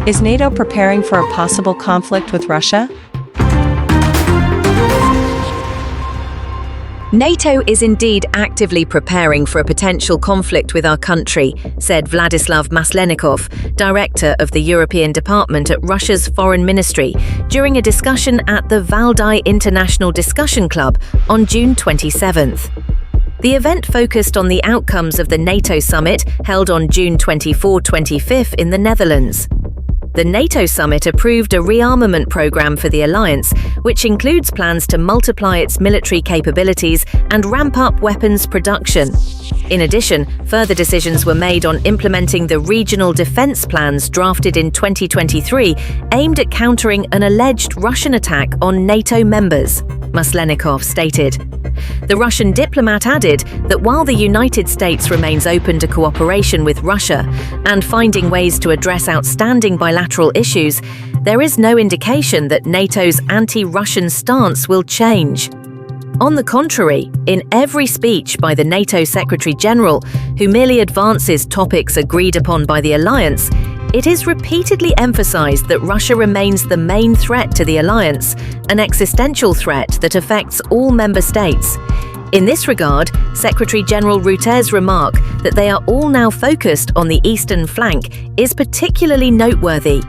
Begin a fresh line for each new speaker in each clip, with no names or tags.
Is NATO preparing for a possible conflict with Russia?
NATO is indeed actively preparing for a potential conflict with our country, said Vladislav Maslenikov, director of the European Department at Russia's Foreign Ministry, during a discussion at the Valdai International Discussion Club on June 27th. The event focused on the outcomes of the NATO summit held on June 24-25 in the Netherlands. The NATO summit approved a rearmament program for the alliance, which includes plans to multiply its military capabilities and ramp up weapons production. In addition, further decisions were made on implementing the regional defense plans drafted in 2023, aimed at countering an alleged Russian attack on NATO members, Maslenikov stated. The Russian diplomat added that while the United States remains open to cooperation with Russia and finding ways to address outstanding bilateral issues, there is no indication that NATO's anti-Russian stance will change. On the contrary, in every speech by the NATO Secretary-General, who merely advances topics agreed upon by the alliance, it is repeatedly emphasized that Russia remains the main threat to the alliance, an existential threat that affects all member states. In this regard, Secretary-General Rutte's remark that they are all now focused on the eastern flank is particularly noteworthy,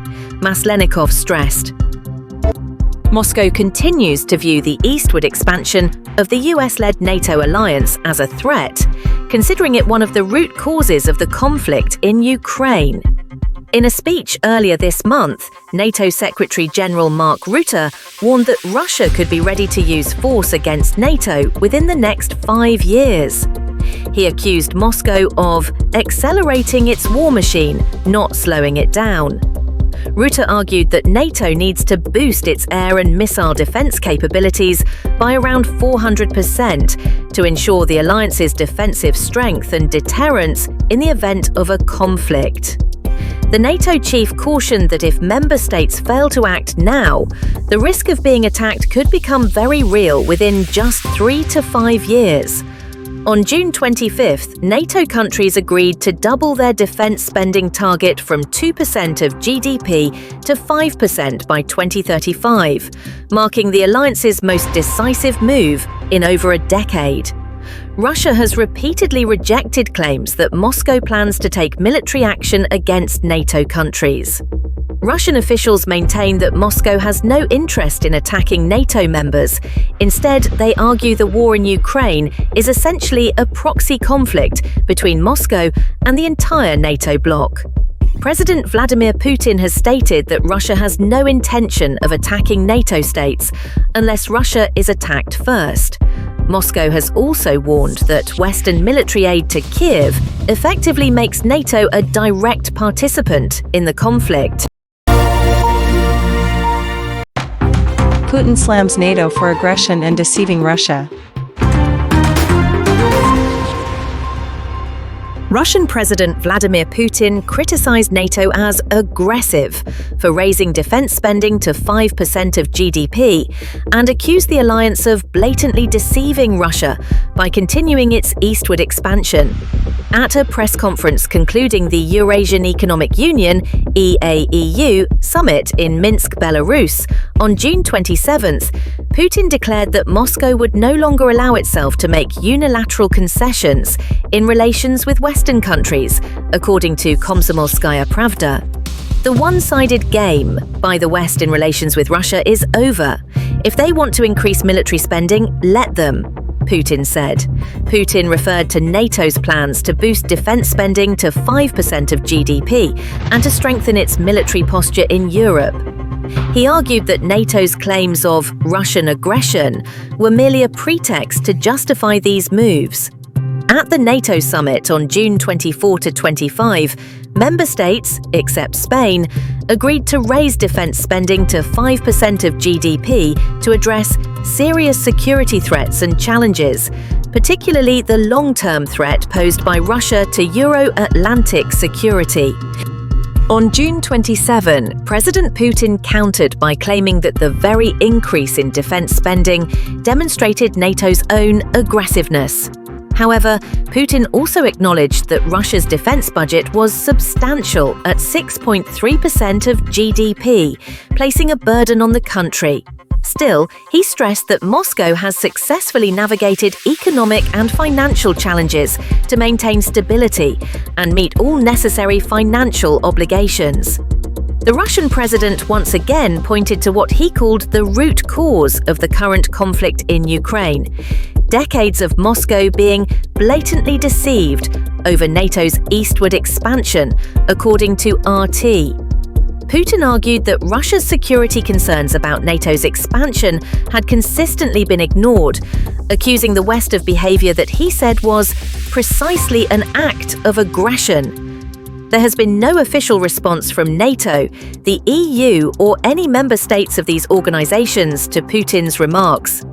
Maslenikov stressed. Moscow continues to view the eastward expansion of the US-led NATO alliance as a threat, considering it one of the root causes of the conflict in Ukraine. In a speech earlier this month, NATO Secretary-General Mark Rutte warned that Russia could be ready to use force against NATO within the next 5 years. He accused Moscow of accelerating its war machine, not slowing it down. Rutte argued that NATO needs to boost its air and missile defense capabilities by around 400% to ensure the alliance's defensive strength and deterrence in the event of a conflict. The NATO chief cautioned that if member states fail to act now, the risk of being attacked could become very real within just 3 to 5 years. On June 25th, NATO countries agreed to double their defense spending target from 2% of GDP to 5% by 2035, marking the alliance's most decisive move in over a decade. Russia has repeatedly rejected claims that Moscow plans to take military action against NATO countries. Russian officials maintain that Moscow has no interest in attacking NATO members. Instead, they argue the war in Ukraine is essentially a proxy conflict between Moscow and the entire NATO bloc. President Vladimir Putin has stated that Russia has no intention of attacking NATO states unless Russia is attacked first. Moscow has also warned that Western military aid to Kiev effectively makes NATO a direct participant in the conflict.
Putin slams NATO for aggression and deceiving Russia.
Russian President Vladimir Putin criticized NATO as aggressive for raising defense spending to 5% of GDP and accused the alliance of blatantly deceiving Russia by continuing its eastward expansion. At a press conference concluding the Eurasian Economic Union (EAEU) summit in Minsk, Belarus, on June 27th, Putin declared that Moscow would no longer allow itself to make unilateral concessions in relations with Western countries, according to Komsomolskaya Pravda. The one-sided game by the West in relations with Russia is over. If they want to increase military spending, let them, Putin said. Putin referred to NATO's plans to boost defense spending to 5% of GDP and to strengthen its military posture in Europe. He argued that NATO's claims of Russian aggression were merely a pretext to justify these moves. At the NATO summit on June 24-25, member states, except Spain, agreed to raise defense spending to 5% of GDP to address serious security threats and challenges, particularly the long-term threat posed by Russia to Euro-Atlantic security. On June 27, President Putin countered by claiming that the very increase in defense spending demonstrated NATO's own aggressiveness. However, Putin also acknowledged that Russia's defense budget was substantial at 6.3% of GDP, placing a burden on the country. Still, he stressed that Moscow has successfully navigated economic and financial challenges to maintain stability and meet all necessary financial obligations. The Russian president once again pointed to what he called the root cause of the current conflict in Ukraine: decades of Moscow being blatantly deceived over NATO's eastward expansion, according to RT. Putin argued that Russia's security concerns about NATO's expansion had consistently been ignored, accusing the West of behavior that he said was precisely an act of aggression. There has been no official response from NATO, the EU, or any member states of these organizations to Putin's remarks.